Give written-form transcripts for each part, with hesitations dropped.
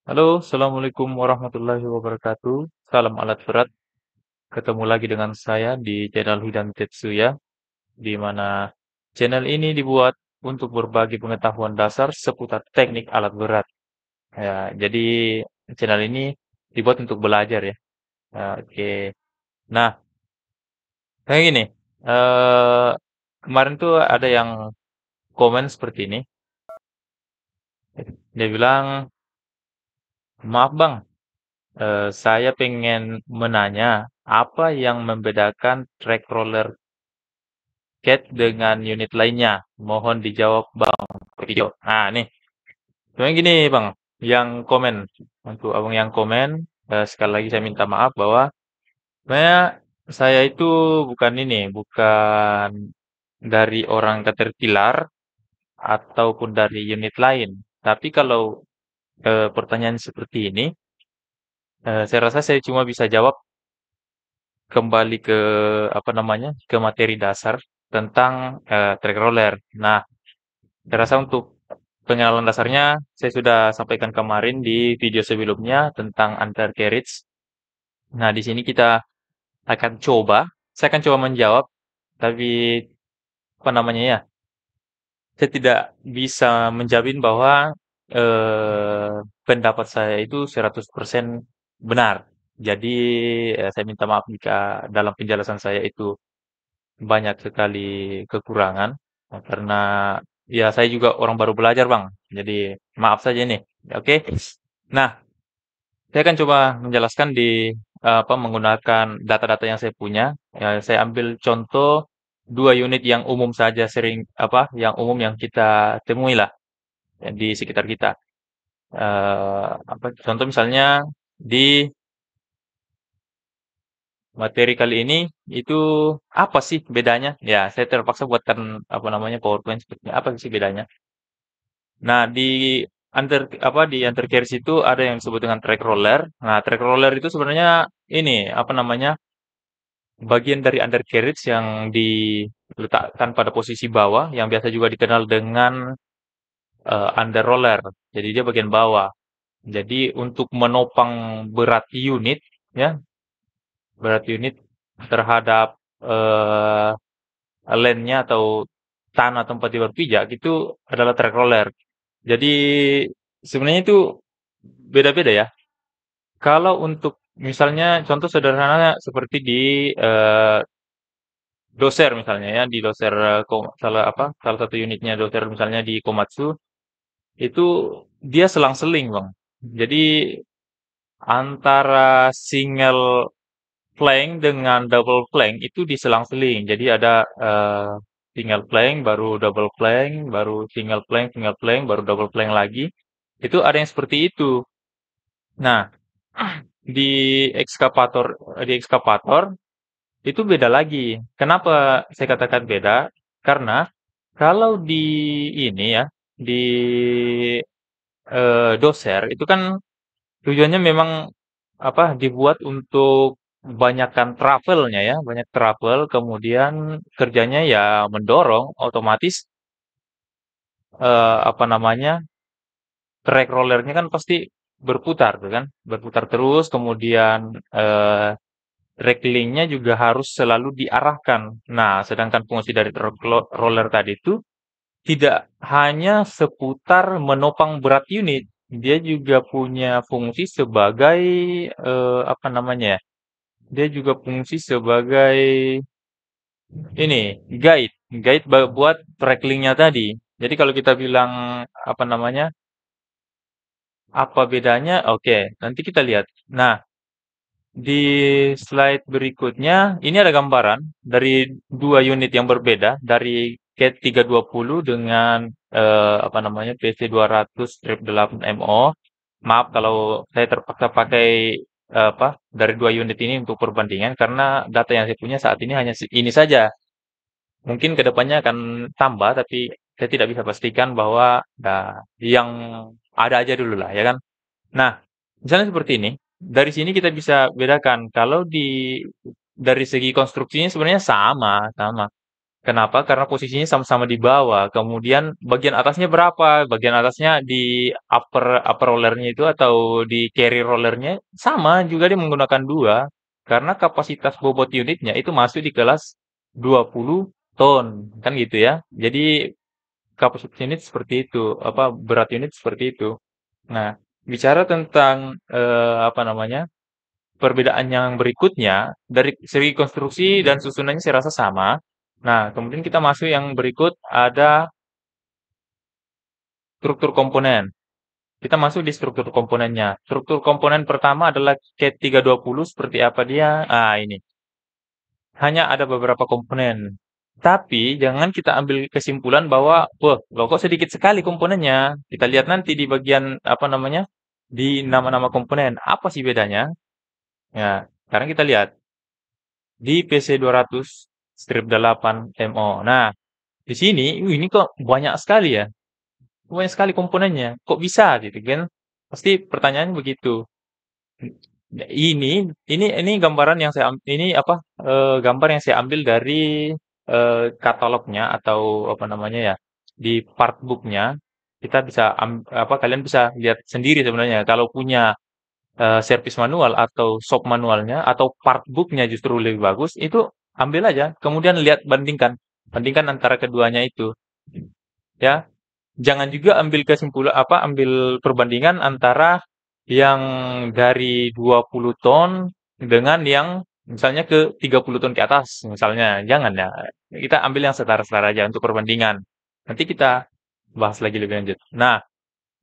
Halo, Assalamualaikum warahmatullahi wabarakatuh. Salam alat berat. Ketemu lagi dengan saya di channel Hidan Tetsuya, di mana channel ini dibuat untuk berbagi pengetahuan dasar seputar teknik alat berat. Ya, jadi channel ini dibuat untuk belajar ya. Oke. Nah, kayak gini. eh Kemarin tuh ada yang komen seperti ini. Dia bilang, maaf bang, saya pengen menanya apa yang membedakan track roller CAT dengan unit lainnya. Mohon dijawab Bang video. Nah, nih. Sebenarnya gini Bang, yang komen. Untuk abang yang komen, sekali lagi saya minta maaf bahwa sebenarnya saya itu bukan ini, bukan dari orang Caterpillar ataupun dari unit lain. Tapi kalau pertanyaan seperti ini, saya rasa saya cuma bisa jawab kembali ke apa namanya, ke materi dasar tentang track roller. Nah, saya rasa untuk pengenalan dasarnya saya sudah sampaikan kemarin di video sebelumnya tentang undercarriage. Nah, di sini kita akan saya akan coba menjawab, tapi apa namanya ya, saya tidak bisa menjamin bahwa eh, pendapat saya itu 100% benar. Jadi, saya minta maaf jika dalam penjelasan saya itu banyak sekali kekurangan, karena ya saya juga orang baru belajar, Bang. Jadi maaf saja nih. Oke. Nah, saya akan coba menjelaskan di apa menggunakan data-data yang saya punya. Ya, saya ambil contoh dua unit yang umum saja yang umum yang kita temui lah ya, di sekitar kita. Apa contoh misalnya di materi kali ini itu apa sih bedanya? Ya, saya terpaksa buatkan apa namanya PowerPoint sepertinya. Apa sih bedanya? Nah, di undercarriage itu ada yang disebut dengan track roller. Nah, track roller itu sebenarnya ini apa namanya? Bagian dari undercarriage yang diletakkan pada posisi bawah yang biasa juga dikenal dengan under roller. Jadi dia bagian bawah. Jadi untuk menopang berat unit ya, berat unit terhadap eh landnya atau tanah tempat dia berpijak itu adalah track roller. Jadi sebenarnya itu beda-beda ya. Kalau untuk misalnya contoh sederhananya seperti di doser misalnya ya, di doser salah satu unitnya doser misalnya di Komatsu itu dia selang-seling, Bang. Jadi antara single plank dengan double plank itu diselang-seling. Jadi ada single plank, baru double plank, baru single plank, baru double plank lagi. Itu ada yang seperti itu. Nah, di ekskavator itu beda lagi. Kenapa saya katakan beda? Karena kalau di ini ya, di doser itu kan tujuannya memang apa dibuat untuk banyakkan travelnya ya, banyak travel, kemudian kerjanya ya mendorong, otomatis apa namanya track rollernya kan pasti berputar tuh kan, berputar terus, kemudian eh, tracklingnya juga harus selalu diarahkan. Nah, sedangkan fungsi dari roller tadi itu tidak hanya seputar menopang berat unit, dia juga punya fungsi sebagai apa namanya ya? Dia juga fungsi sebagai ini buat tracklingnya tadi. Jadi kalau kita bilang apa namanya? Apa bedanya? Oke, nanti kita lihat. Nah, di slide berikutnya, ini ada gambaran dari dua unit yang berbeda, dari CAT 320 dengan apa namanya PC200-8MO. Maaf kalau saya terpaksa pakai apa dari dua unit ini untuk perbandingan karena data yang saya punya saat ini hanya ini saja. Mungkin kedepannya akan tambah, tapi saya tidak bisa pastikan bahwa yang ada aja dulu lah, ya kan? Nah, misalnya seperti ini, dari sini kita bisa bedakan kalau dari segi konstruksinya sebenarnya sama, sama. Kenapa? Karena posisinya sama-sama di bawah. Kemudian bagian atasnya berapa? Bagian atasnya di upper upper rollernya itu atau di carry rollernya sama juga dia menggunakan dua. Karena kapasitas bobot unitnya itu masuk di kelas 20 ton, kan gitu ya. Jadi kapasitas unit seperti itu, apa berat unit seperti itu. Nah, bicara tentang apa namanya? Perbedaan yang berikutnya, dari segi konstruksi dan susunannya saya rasa sama. Nah, kemudian kita masuk yang berikut, ada struktur komponen. Kita masuk di struktur komponennya. Struktur komponen pertama adalah CAT 320, seperti apa dia? Ah, ini. Hanya ada beberapa komponen. Tapi, jangan kita ambil kesimpulan bahwa, wah, loh kok sedikit sekali komponennya. Kita lihat nanti di bagian, apa namanya, di nama-nama komponen. Apa sih bedanya? Ya, sekarang kita lihat. Di PC200 strip 8MO. Nah, di sini, ini kok banyak sekali ya. Banyak sekali komponennya. Kok bisa gitu kan? Pasti pertanyaannya begitu. Ini gambaran yang ini apa gambar yang saya ambil dari katalognya atau apa namanya ya di part booknya. Kita bisa apa kalian bisa lihat sendiri sebenarnya kalau punya servis manual atau shop manualnya atau part booknya justru lebih bagus, itu ambil aja. Kemudian lihat bandingkan antara keduanya itu, ya. Jangan juga ambil kesimpulan apa ambil perbandingan antara yang dari 20 ton dengan yang misalnya ke 30 ton ke atas, misalnya. Jangan ya. Kita ambil yang setara-setara aja untuk perbandingan. Nanti kita bahas lagi lebih lanjut. Nah,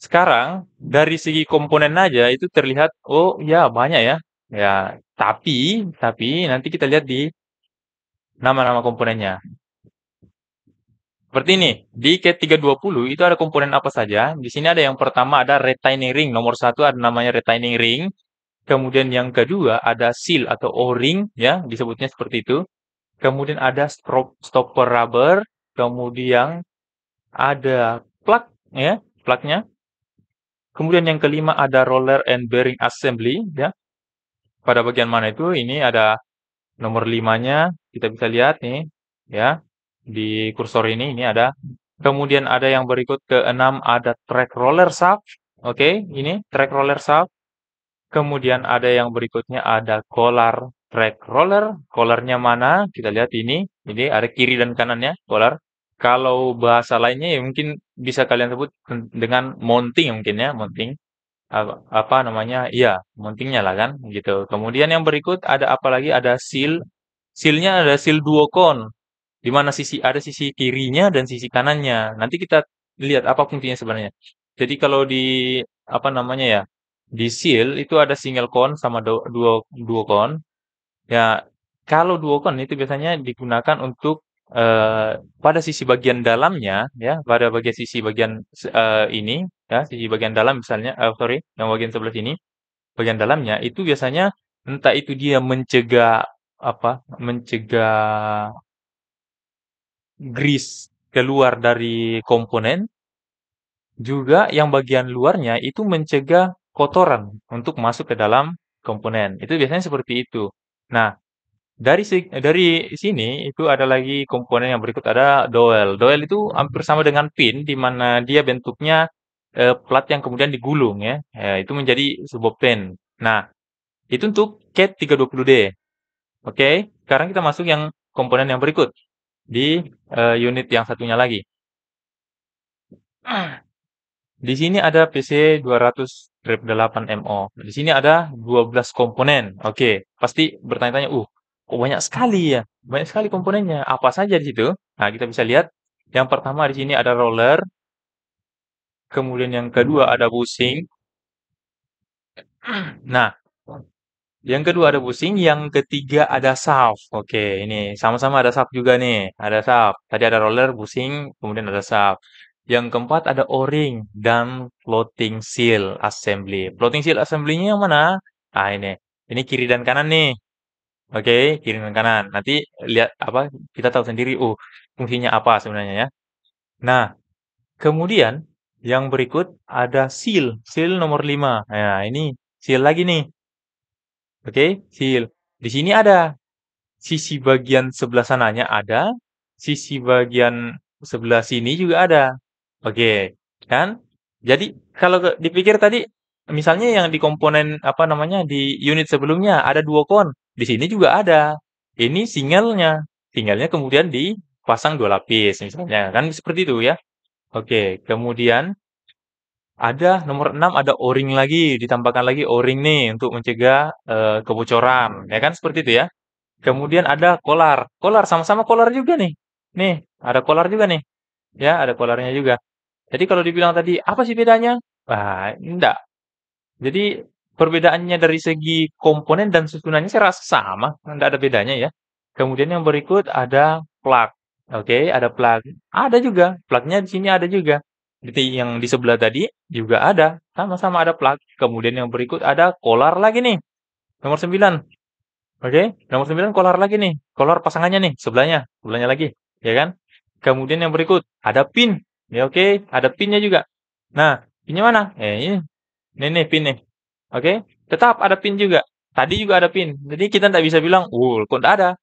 sekarang dari segi komponen aja itu terlihat, oh ya banyak ya. Ya, tapi nanti kita lihat di nama-nama komponennya. Seperti ini, di Cat320 itu ada komponen apa saja? Di sini ada yang pertama ada retaining ring, nomor satu ada namanya retaining ring. Kemudian yang kedua ada seal atau O-ring, ya disebutnya seperti itu. Kemudian ada stopper rubber. Kemudian ada plug, ya plugnya. Kemudian yang kelima ada roller and bearing assembly, ya. Pada bagian mana itu? Ini ada nomor 5-nya, kita bisa lihat nih, ya. Di kursor ini ada. Kemudian ada yang berikut ke-6 ada track roller shaft. Oke, ini track roller shaft. Kemudian ada yang berikutnya ada collar track roller. Collarnya mana? Kita lihat ini. Ini ada kiri dan kanannya collar. Kalau bahasa lainnya ya mungkin bisa kalian sebut dengan mounting mungkin ya, mounting. Apa namanya? Iya, mountingnya lah kan, gitu. Kemudian yang berikut ada apa lagi? Ada seal. Sealnya ada seal duocon, di mana ada sisi kirinya dan sisi kanannya. Nanti kita lihat apa fungsinya sebenarnya. Jadi kalau di apa namanya ya, di seal itu ada single con sama duocon. Ya, kalau duocon itu biasanya digunakan untuk pada sisi bagian dalamnya, ya, pada bagian sisi bagian ini, ya, sisi bagian dalam misalnya, sorry, yang bagian sebelah sini, bagian dalamnya itu biasanya entah itu dia mencegah apa, mencegah grease keluar dari komponen, juga yang bagian luarnya itu mencegah kotoran untuk masuk ke dalam komponen. Itu biasanya seperti itu. Nah, dari sini itu ada lagi komponen yang berikut ada dowel. Dowel itu hampir sama dengan pin di mana dia bentuknya plat yang kemudian digulung ya. Itu menjadi sebuah pin. Nah, itu untuk CAT 320D. Oke, sekarang kita masuk yang komponen yang berikut di unit yang satunya lagi. Di sini ada PC 200/8MO. Di sini ada 12 komponen. Oke, pasti bertanya-tanya, kok banyak sekali ya? Banyak sekali komponennya. Apa saja di situ? Nah, kita bisa lihat. Yang pertama di sini ada roller, kemudian yang kedua ada bushing. Nah, yang kedua ada bushing, yang ketiga ada shaft. Oke, ini sama-sama ada shaft juga nih. Ada shaft. Tadi ada roller, bushing, kemudian ada shaft. Yang keempat ada O-ring dan floating seal assembly. Floating seal assembly-nya yang mana? Ah, ini. Ini kiri dan kanan nih. Oke, kiri dan kanan. Nanti lihat apa kita tahu sendiri fungsinya apa sebenarnya ya. Nah, kemudian yang berikut ada seal. Seal nomor 5. Nah, ini seal lagi nih. Oke, seal. Di sini ada sisi bagian sebelah sananya ada, sisi bagian sebelah sini juga ada. Oke, kan? Jadi kalau dipikir tadi, misalnya yang di komponen apa namanya di unit sebelumnya ada 2 kon, di sini juga ada. Ini sinyalnya, sinyalnya kemudian dipasang 2 lapis misalnya, kan seperti itu ya. Oke, kemudian ada nomor 6 ada O-ring lagi, ditambahkan lagi O-ring nih untuk mencegah kebocoran, ya kan seperti itu ya. Kemudian ada kolar, kolar sama-sama kolar juga nih. Nih, ada kolar juga nih, ya ada kolarnya juga. Jadi kalau dibilang tadi apa sih bedanya? Wah, enggak. Jadi perbedaannya dari segi komponen dan susunannya saya rasa sama, enggak ada bedanya ya. Kemudian yang berikut ada plug. Oke, ada plug. Ada juga, plugnya di sini ada juga. Yang di sebelah tadi juga ada, sama-sama ada plug. Kemudian yang berikut ada kolar lagi nih, nomor 9. Oke, nomor 9 kolar lagi nih, kolar pasangannya nih, sebelahnya, sebelahnya lagi, ya kan? Kemudian yang berikut ada pin, ya oke, ada pinnya juga. Nah, pinnya mana? Ini nih pin nih. Oke, tetap ada pin juga. Tadi juga ada pin. Jadi kita nggak bisa bilang, kok nggak ada,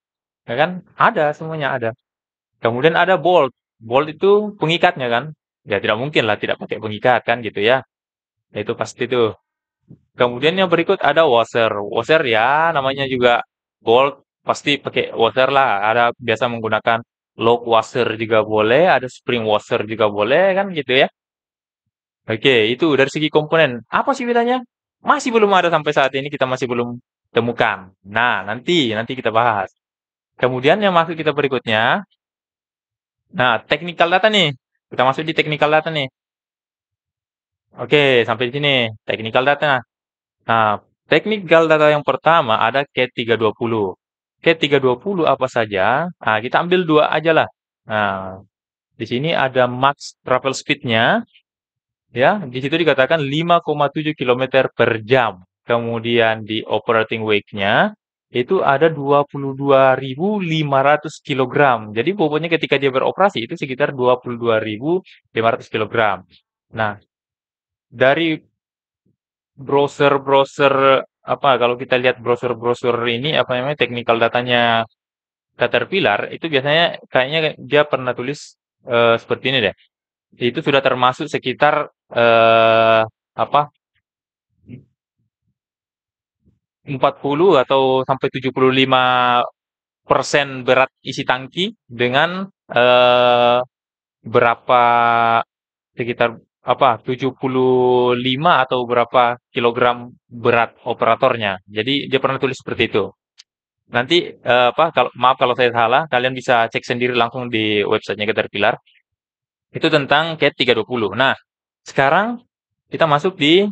ya kan? Ada, semuanya ada. Kemudian ada bolt. Bolt itu pengikatnya kan? Ya tidak mungkin lah tidak pakai pengikat kan gitu ya. Itu pasti tuh. Kemudian yang berikut ada washer. Washer ya namanya juga bolt, pasti pakai washer lah. Ada biasa menggunakan lock washer juga boleh, ada spring washer juga boleh kan gitu ya. Oke, itu dari segi komponen. Apa sih bedanya? Masih belum ada sampai saat ini kita masih belum temukan. Nah, nanti kita bahas. Kemudian yang masuk kita berikutnya, nah technical data nih. Kita masuk di technical data nih. Oke, sampai di sini technical data. Nah, technical data yang pertama ada CAT 320. CAT 320 apa saja? Nah, kita ambil dua aja lah. Nah, di sini ada max travel speed-nya, ya. Di situ dikatakan 5,7 km per jam. Kemudian di operating weight-nya itu ada 22.500 kg. Jadi bobotnya ketika dia beroperasi itu sekitar 22.500 kg. Nah, dari browser-browser apa kalau kita lihat browser-browser ini apa namanya technical datanya Caterpillar itu biasanya kayaknya dia pernah tulis seperti ini deh. Itu sudah termasuk sekitar apa 40 atau sampai 75% berat isi tangki dengan berapa sekitar apa 75 atau berapa kilogram berat operatornya. Jadi dia pernah tulis seperti itu. Nanti apa kalau maaf kalau saya salah, kalian bisa cek sendiri langsung di websitenya Caterpillar. Itu tentang CAT 320. Nah, sekarang kita masuk di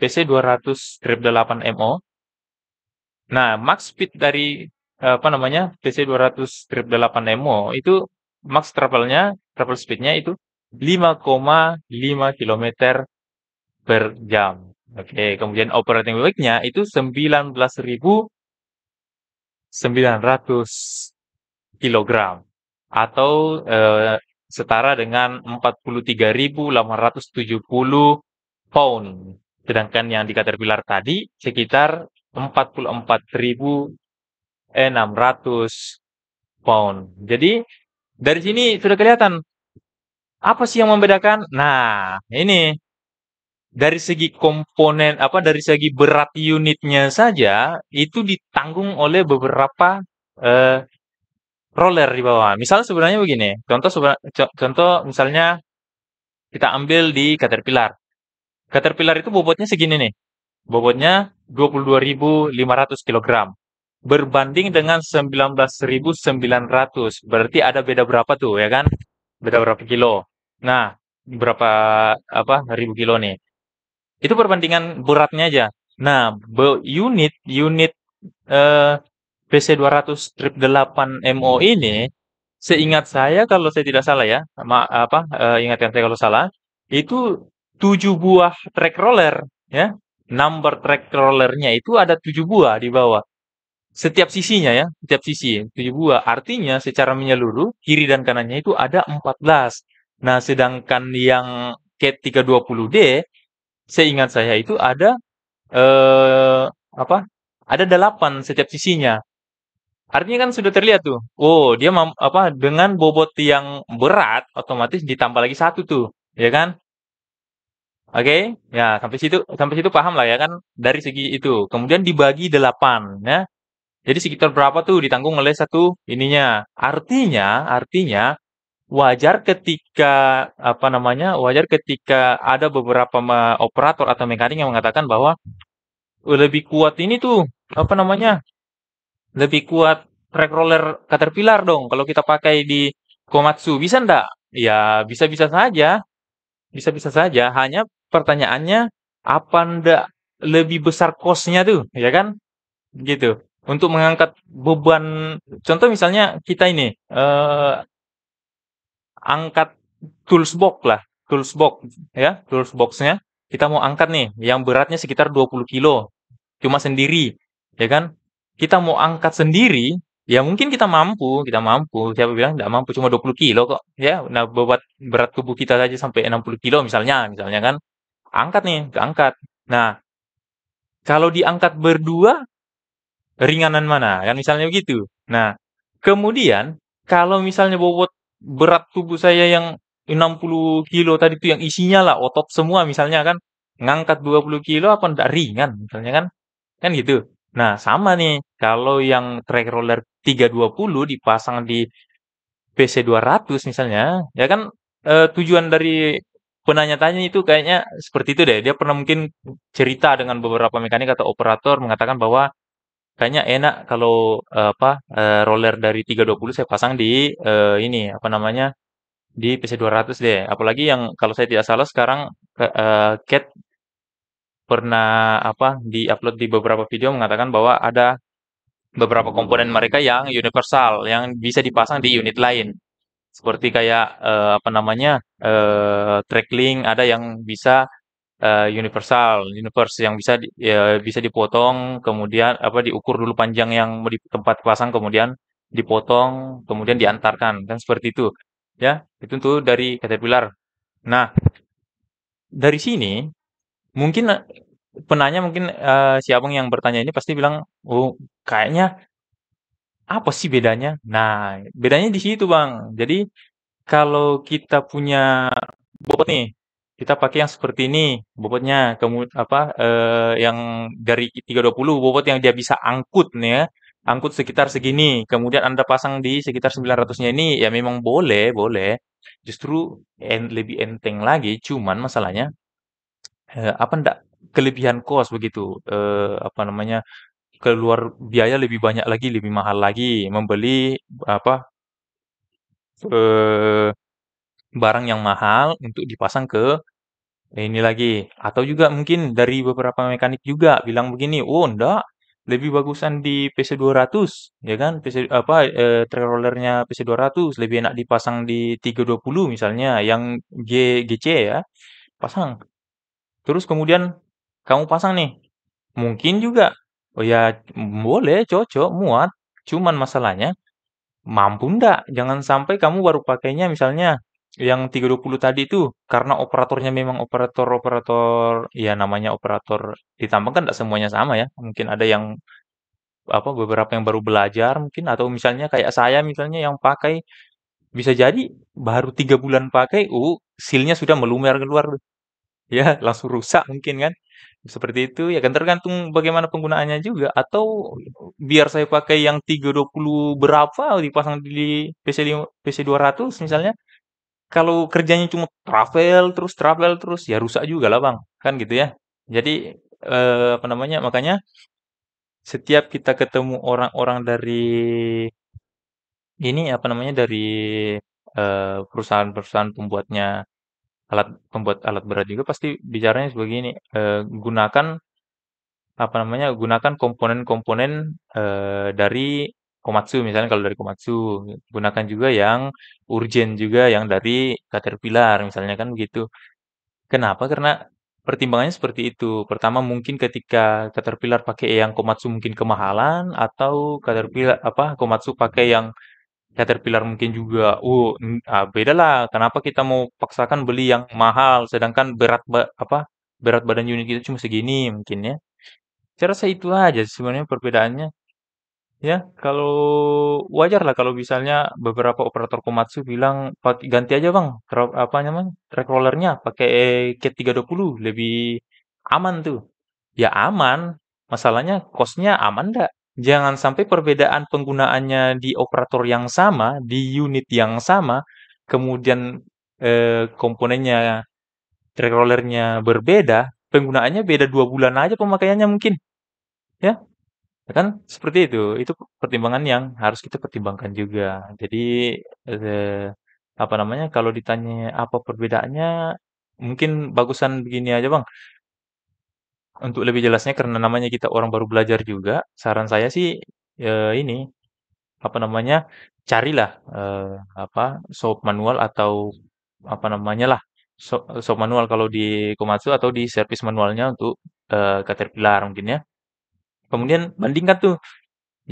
PC 200-8MO. Nah, max speed dari apa namanya PC 200-8MO itu max travel speednya itu 5,5 kilometer per jam. Oke, kemudian operating weight-nya itu 19.900 kilogram atau setara dengan 43.870 pound. Sedangkan yang di Caterpillar tadi sekitar 44.600 pound. Jadi dari sini sudah kelihatan apa sih yang membedakan? Nah, ini dari segi komponen apa dari segi berat unitnya saja itu ditanggung oleh beberapa eh, roller di bawah. Misal sebenarnya begini, contoh misalnya kita ambil di Caterpillar. Caterpillar itu bobotnya segini nih. Bobotnya 22.500 kilogram. Berbanding dengan 19.900. Berarti ada beda berapa tuh ya kan? Beda berapa kilo. Nah, berapa apa ribu kilo nih. Itu perbandingan beratnya aja. Nah, unit eh, PC200-8MO ini, seingat saya kalau saya tidak salah ya, ingatkan saya kalau salah, itu 7 buah track roller, ya. Number track rollernya itu ada 7 buah di bawah. Setiap sisinya ya, setiap sisi 7 buah. Artinya secara menyeluruh kiri dan kanannya itu ada 14. Nah, sedangkan yang CAT 320D seingat saya itu ada apa? Ada 8 setiap sisinya. Artinya kan sudah terlihat tuh. Oh, dia apa dengan bobot yang berat otomatis ditambah lagi satu tuh, ya kan? Oke, ya sampai situ paham lah ya kan dari segi itu. Kemudian dibagi 8 ya. Jadi sekitar berapa tuh ditanggung oleh satu ininya. Artinya wajar ketika apa namanya? Wajar ketika ada beberapa operator atau mekanik yang mengatakan bahwa lebih kuat ini tuh apa namanya? Lebih kuat track roller Caterpillar dong kalau kita pakai di Komatsu. Bisa ndak? Ya bisa-bisa saja. Bisa-bisa saja. Hanya pertanyaannya apa ndak lebih besar cost-nya tuh, ya kan? Gitu. Untuk mengangkat beban, contoh misalnya kita ini angkat tools box lah, tools box ya, tools box-nya kita mau angkat nih yang beratnya sekitar 20 kilo cuma sendiri, ya kan? Kita mau angkat sendiri, ya mungkin kita mampu. Siapa bilang nggak mampu cuma 20 kilo kok, ya. Nah, bobot berat tubuh kita saja sampai 60 kilo misalnya kan, angkat nih, keangkat. Nah, kalau diangkat berdua, ringanan mana? Kan misalnya begitu. Nah, kemudian kalau misalnya bobot berat tubuh saya yang 60 kilo tadi itu yang isinya lah otot semua misalnya kan, ngangkat 20 kilo apa ndak ringan misalnya kan? Kan gitu. Nah, sama nih, kalau yang track roller 320 dipasang di PC200 misalnya, ya kan tujuan dari penanya tanya itu kayaknya seperti itu deh. Dia pernah mungkin cerita dengan beberapa mekanik atau operator mengatakan bahwa kayaknya enak kalau apa roller dari 320 saya pasang di ini apa namanya di PC200 deh. Apalagi yang kalau saya tidak salah sekarang Cat pernah apa di-upload di beberapa video mengatakan bahwa ada beberapa komponen mereka yang universal, yang bisa dipasang di unit lain. Seperti kayak apa namanya tracklink ada yang bisa universe yang bisa ya, bisa dipotong, kemudian apa diukur dulu panjang yang mau di tempat pasang, kemudian dipotong, kemudian diantarkan, kan seperti itu. Ya, itu tuh dari Caterpillar. Nah, dari sini mungkin penanya mungkin si abang yang bertanya ini pasti bilang, oh kayaknya apa sih bedanya? Nah, bedanya di situ bang. Jadi kalau kita punya bobot nih, kita pakai yang seperti ini bobotnya, kemudian apa yang dari 320 bobot yang dia bisa angkut nih ya, angkut sekitar segini, kemudian Anda pasang di sekitar 900-nya ini, ya memang boleh, boleh. Justru lebih enteng lagi, cuman masalahnya apa ndak kelebihan kos begitu, apa namanya keluar biaya lebih banyak lagi, lebih mahal lagi membeli apa eh, barang yang mahal untuk dipasang ke ini lagi, atau juga mungkin dari beberapa mekanik juga bilang begini, "Oh, ndak, lebih bagusan di PC200, ya kan? PC apa trail rollernya PC200 lebih enak dipasang di 320 misalnya, yang GC ya, pasang. Terus kemudian kamu pasang nih, mungkin juga, oh ya boleh, cocok, muat. Cuman masalahnya mampu ndak? Jangan sampai kamu baru pakainya misalnya yang 320 tadi itu karena operatornya memang operator-operator ya namanya operator di tambang kan ndak semuanya sama ya. Mungkin ada yang apa beberapa yang baru belajar mungkin atau misalnya kayak saya misalnya yang pakai bisa jadi baru 3 bulan pakai, seal-nya sudah melumer keluar tuh. Ya langsung rusak mungkin kan. Seperti itu ya kan tergantung bagaimana penggunaannya juga atau biar saya pakai yang 320 berapa dipasang di PC200 misalnya kalau kerjanya cuma travel terus ya rusak juga lah Bang kan gitu ya jadi apa namanya makanya setiap kita ketemu orang-orang dari ini apa namanya dari perusahaan-perusahaan pembuat alat berat juga pasti bicaranya sebegini gunakan apa namanya, gunakan komponen-komponen, dari Komatsu, misalnya kalau dari Komatsu. Gunakan juga yang urgen juga yang dari Caterpillar, misalnya kan begitu. Kenapa? Karena pertimbangannya seperti itu. Pertama mungkin ketika Caterpillar pakai yang Komatsu mungkin kemahalan, atau Komatsu pakai yang Caterpillar mungkin juga, beda lah. Kenapa kita mau paksakan beli yang mahal, sedangkan berat badan unit kita cuma segini mungkin ya. Saya rasa itu aja sih sebenarnya perbedaannya. Ya, kalau wajar lah kalau misalnya beberapa operator Komatsu bilang ganti aja bang, apa namanya, track rollernya pakai Cat 320 lebih aman tuh. Ya aman, masalahnya cost-nya aman nggak? Jangan sampai perbedaan penggunaannya di operator yang sama, di unit yang sama, kemudian komponennya, track rollernya berbeda, penggunaannya beda 2 bulan aja pemakaiannya mungkin. Ya, ya kan seperti itu pertimbangan yang harus kita pertimbangkan juga. Jadi eh, apa namanya, kalau ditanya apa perbedaannya, mungkin bagusan begini aja bang. Untuk lebih jelasnya karena namanya kita orang baru belajar juga, saran saya sih ini apa namanya, carilah apa, shop manual atau apa namanya lah, shop manual kalau di Komatsu atau di servis manualnya untuk Caterpillar mungkin ya. Kemudian bandingkan tuh.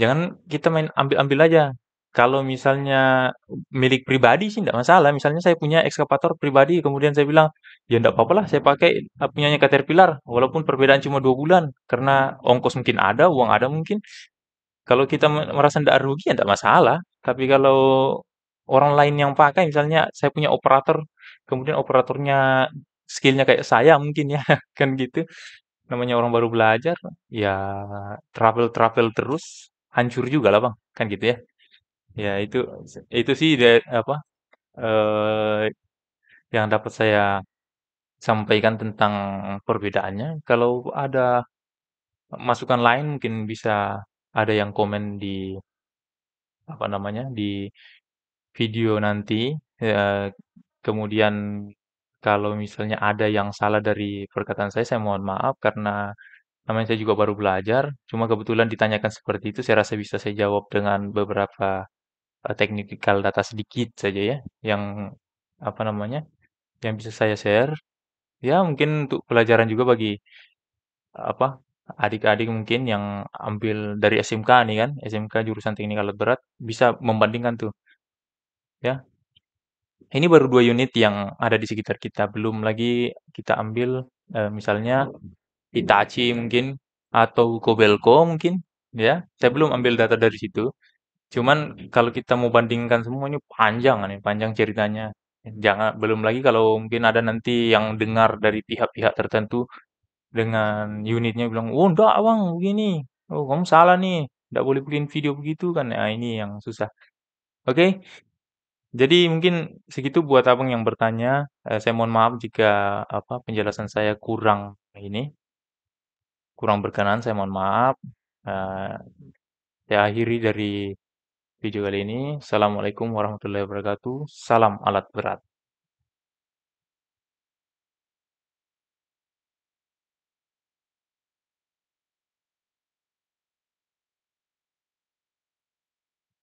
Jangan kita main ambil-ambil aja. Kalau misalnya milik pribadi sih nggak masalah. Misalnya saya punya ekskavator pribadi, kemudian saya bilang, ya nggak apa-apa lah, saya pakai punyanya Caterpillar, walaupun perbedaan cuma 2 bulan, karena ongkos mungkin ada, uang ada mungkin. Kalau kita merasa nggak rugi ya nggak masalah. Tapi kalau orang lain yang pakai, misalnya saya punya operator, kemudian operatornya skillnya kayak saya mungkin ya, kan gitu. Namanya orang baru belajar, ya travel-travel terus, hancur juga lah Bang, kan gitu ya. Ya itu sih apa eh, yang dapat saya sampaikan tentang perbedaannya. Kalau ada masukan lain mungkin bisa ada yang komen di apa namanya di video nanti. Ya, kemudian kalau misalnya ada yang salah dari perkataan saya mohon maaf karena namanya saya juga baru belajar, cuma kebetulan ditanyakan seperti itu, saya rasa bisa saya jawab dengan beberapa technical data sedikit saja ya, yang apa namanya, yang bisa saya share. Ya mungkin untuk pelajaran juga bagi apa adik-adik mungkin yang ambil dari SMK nih kan, SMK jurusan teknik alat berat, bisa membandingkan tuh ya. Ini baru 2 unit yang ada di sekitar kita, belum lagi kita ambil misalnya Hitachi mungkin atau Kobelco mungkin ya. Saya belum ambil data dari situ. Cuman kalau kita mau bandingkan semua ini panjang nih, panjang ceritanya. Jangan belum lagi kalau mungkin ada nanti yang dengar dari pihak-pihak tertentu dengan unitnya bilang, "Oh, enggak, Bang, begini. Oh, kamu salah nih. Enggak boleh bikin video begitu kan." Nah, ini yang susah. Oke, jadi mungkin segitu buat Abang yang bertanya. Saya mohon maaf jika apa penjelasan saya kurang ini, kurang berkenan, saya mohon maaf. Eh, saya akhiri dari video kali ini. Assalamualaikum warahmatullahi wabarakatuh. Salam alat berat.